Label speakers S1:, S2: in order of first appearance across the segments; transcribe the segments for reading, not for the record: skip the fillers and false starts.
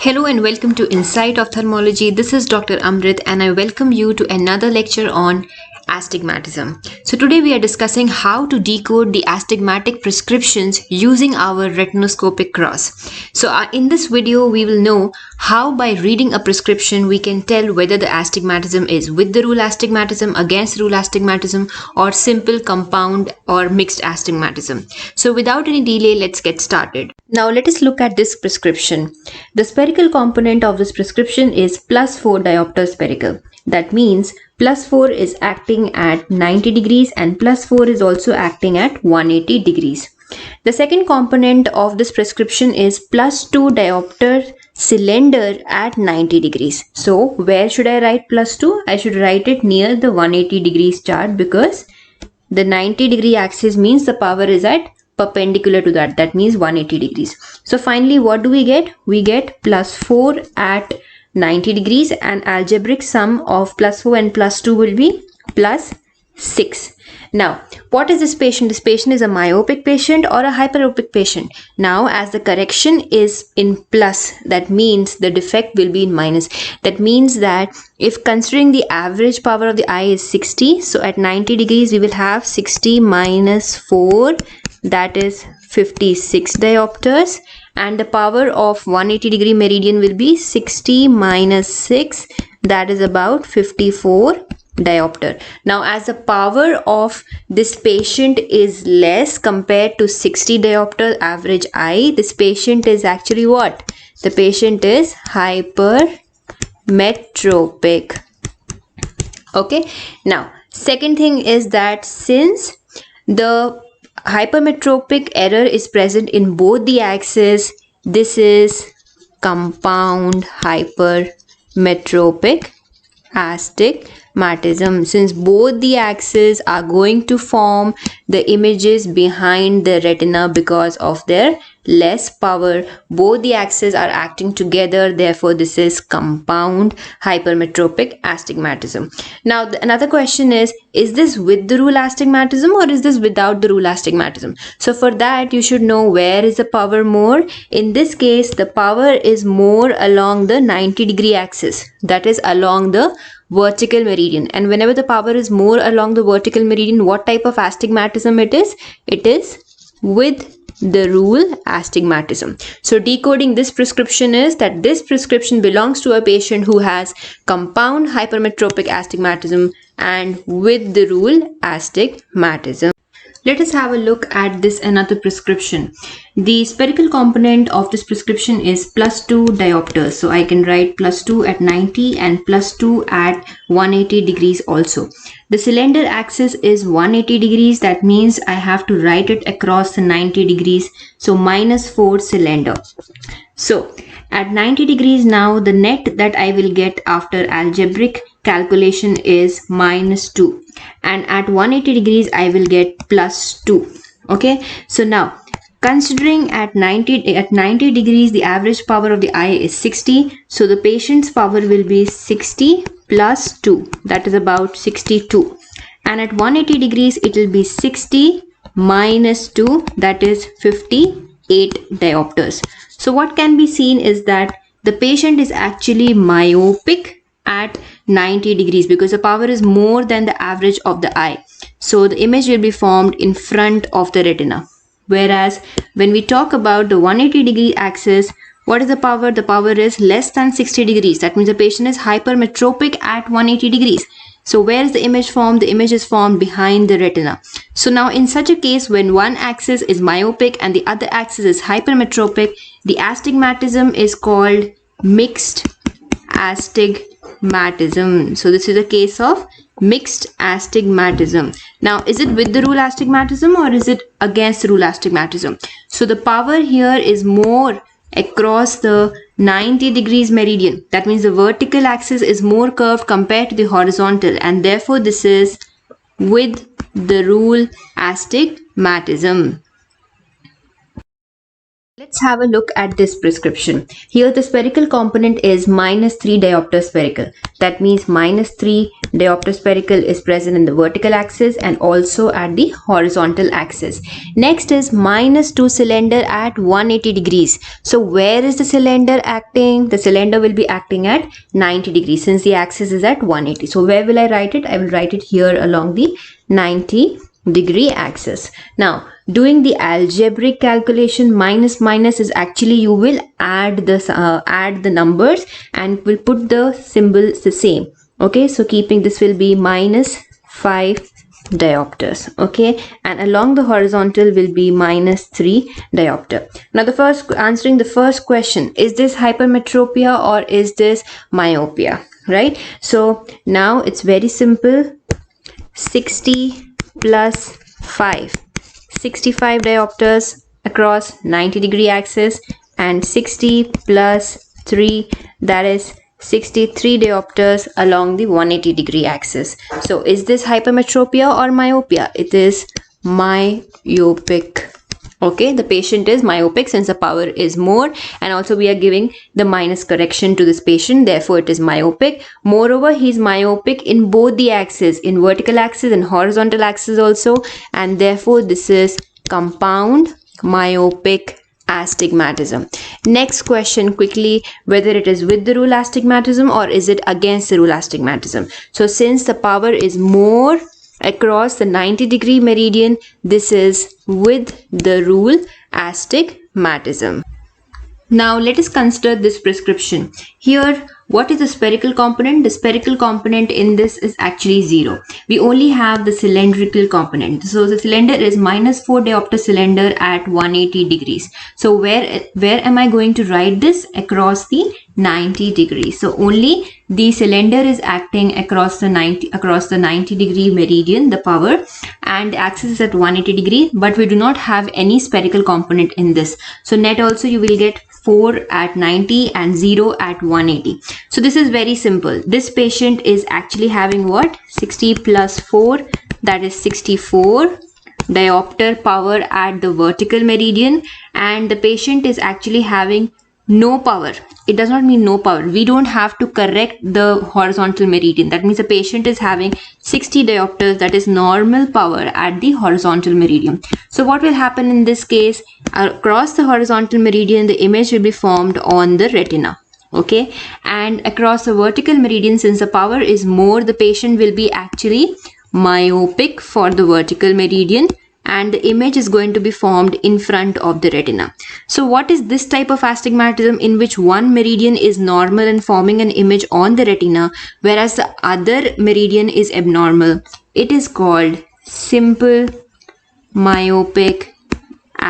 S1: Hello and welcome to Insight Ophthalmology. This is Dr. Amrit and I welcome you to another lecture on astigmatism. So today we are discussing how to decode the astigmatic prescriptions using our retinoscopic cross. So in this video we will know how by reading a prescription we can tell whether the astigmatism is with the rule astigmatism, against rule astigmatism, or simple compound or mixed astigmatism. So without any delay, let's get started. Now let us look at this prescription. The spherical component of this prescription is +4 diopter spherical. That means +4 is acting at 90 degrees and +4 is also acting at 180 degrees. The second component of this prescription is +2 diopter cylinder at 90 degrees. So where should I write +2? I should write it near the 180 degrees chart because the 90 degree axis means the power is at perpendicular to that. That means 180 degrees. So finally what do we get? We get +4 at 90 degrees and algebraic sum of +4 and +2 will be +6. Now, what is this patient? This patient is a myopic patient or a hyperopic patient. Now, as the correction is in plus, that means the defect will be in minus. That means that if considering the average power of the eye is 60, so at 90 degrees we will have 60 minus 4, that is 56 diopters, and the power of 180 degree meridian will be 60 minus 6, that is about 54 diopter. Now as the power of this patient is less compared to 60 diopter average eye, this patient is actually what? The patient is hypermetropic. Okay, now second thing is that since the hypermetropic error is present in both the axes, this is compound hypermetropic astigmatism. Since both the axes are going to form the images behind the retina because of their less power, both the axes are acting together, therefore this is compound hypermetropic astigmatism. Now another question is this with the rule astigmatism or is this without the rule astigmatism? So for that you should know where is the power more. In this case the power is more along the 90 degree axis, that is along the vertical meridian, and whenever the power is more along the vertical meridian, what type of astigmatism it is? It is with the rule astigmatism. So decoding this prescription is that this prescription belongs to a patient who has compound hypermetropic astigmatism and with the rule astigmatism. Let us have a look at this another prescription. The spherical component of this prescription is +2 diopters. So I can write +2 at 90 and +2 at 180 degrees also. The cylinder axis is 180 degrees. That means I have to write it across the 90 degrees. So -4 cylinder. So at 90 degrees now the net that I will get after algebraic calculation is -2. And at 180 degrees I will get +2. Okay, so now considering at 90 degrees the average power of the eye is 60, so the patient's power will be 60 plus 2, that is about 62, and at 180 degrees it will be 60 minus 2, that is 58 diopters. So what can be seen is that the patient is actually myopic at 90 degrees because the power is more than the average of the eye. So the image will be formed in front of the retina. Whereas when we talk about the 180 degree axis, what is the power? The power is less than 60 degrees. That means the patient is hypermetropic at 180 degrees. So where is the image formed? The image is formed behind the retina. So now in such a case, when one axis is myopic and the other axis is hypermetropic, the astigmatism is called mixed astigmatism. So this is a case of mixed astigmatism. Now is it with the rule astigmatism or is it against the rule astigmatism? So the power here is more across the 90 degrees meridian. That means the vertical axis is more curved compared to the horizontal, and therefore this is with the rule astigmatism. Let's have a look at this prescription. Here the spherical component is -3 diopter spherical. That means -3 diopter spherical is present in the vertical axis and also at the horizontal axis. Next is -2 cylinder at 180 degrees. So where is the cylinder acting? The cylinder will be acting at 90 degrees since the axis is at 180. So where will I write it? I will write it here along the 90-degree axis. Now, doing the algebraic calculation, minus is actually you will add the numbers and will put the symbols the same. Okay, so keeping this will be -5 diopters. Okay, and along the horizontal will be -3 diopter. Now answering the first question, is this hypermetropia or is this myopia? Right, so now it's very simple. 60 plus 5, 65 diopters across 90-degree axis, and 60 plus 3, that is 63 diopters along the 180-degree axis. So is this hypermetropia or myopia? It is myopic. Okay, the patient is myopic since the power is more, and also we are giving the minus correction to this patient, therefore it is myopic. Moreover, he is myopic in both the axes, in vertical axis and horizontal axis also, and therefore this is compound myopic astigmatism. Next question quickly, whether it is with the rule astigmatism or is it against the rule astigmatism. So since the power is more across the 90-degree meridian, this is with the rule astigmatism. Now let us consider this prescription. Here, what is the spherical component? The spherical component in this is actually 0. We only have the cylindrical component. So the cylinder is -4 diopter cylinder at 180 degrees. So where am I going to write this? Across the 90 degrees. So only the cylinder is acting across the 90-degree meridian, the power, and the axis is at 180 degree, but we do not have any spherical component in this. So net also you will get 4 at 90 and 0 at 180. So this is very simple. This patient is actually having what? 60 plus 4, that is 64 diopter power at the vertical meridian, and the patient is actually having no power. It does not mean no power. We don't have to correct the horizontal meridian. That means the patient is having 60 diopters, that is normal power at the horizontal meridian. So what will happen in this case? Across the horizontal meridian, the image will be formed on the retina. Okay, and across the vertical meridian, since the power is more, the patient will be actually myopic for the vertical meridian, and the image is going to be formed in front of the retina. So what is this type of astigmatism in which one meridian is normal and forming an image on the retina, whereas the other meridian is abnormal? It is called simple myopic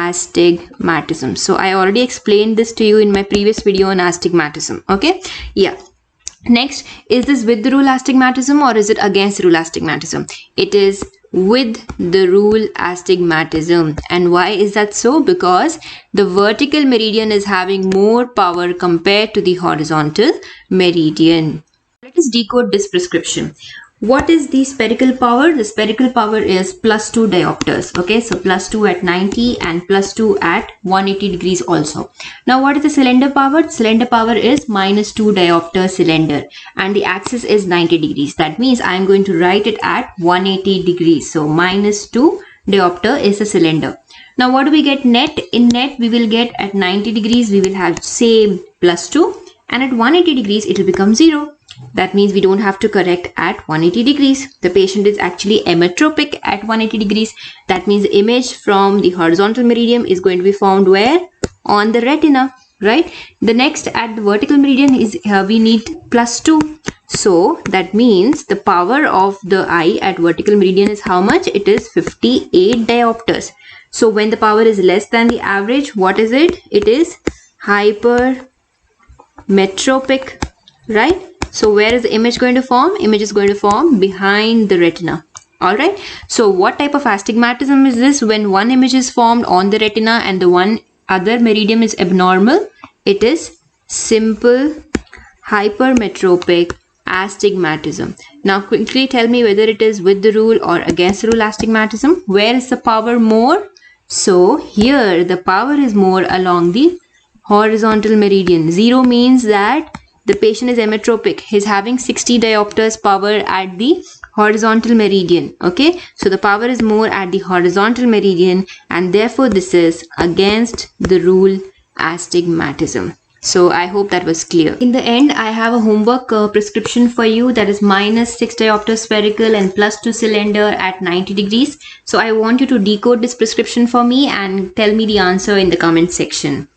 S1: astigmatism. So I already explained this to you in my previous video on astigmatism. Okay, yeah. Next, is this with the rule astigmatism or is it against the rule astigmatism? It is with the rule astigmatism. And why is that so? Because the vertical meridian is having more power compared to the horizontal meridian. Let us decode this prescription. What is the spherical power? The spherical power is +2 diopters. Okay, so +2 at 90 and +2 at 180 degrees also. Now what is the cylinder power? Cylinder power is -2 diopter cylinder, and the axis is 90 degrees. That means I am going to write it at 180 degrees. So -2 diopter is the cylinder. Now what do we get net? In net we will get at 90 degrees we will have same +2, and at 180 degrees it will become 0. That means we don't have to correct at 180 degrees. The patient is actually emmetropic at 180 degrees. That means the image from the horizontal meridian is going to be formed where? On the retina, right? The next at the vertical meridian is we need +2. So that means the power of the eye at vertical meridian is how much? It is 58 diopters. So when the power is less than the average, what is it? It is hypermetropic, right? So where is the image going to form? Image is going to form behind the retina. Alright. So what type of astigmatism is this? When one image is formed on the retina and the one other meridian is abnormal, it is simple hypermetropic astigmatism. Now quickly tell me whether it is with the rule or against the rule astigmatism. Where is the power more? So here the power is more along the horizontal meridian. 0 means that the patient is emmetropic. He's having 60 diopters power at the horizontal meridian. Okay, so the power is more at the horizontal meridian, and therefore this is against the rule astigmatism. So I hope that was clear. In the end, I have a homework prescription for you, that is -6 diopter spherical and +2 cylinder at 90 degrees. So I want you to decode this prescription for me and tell me the answer in the comment section.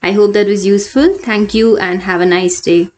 S1: I hope that was useful. Thank you and have a nice day.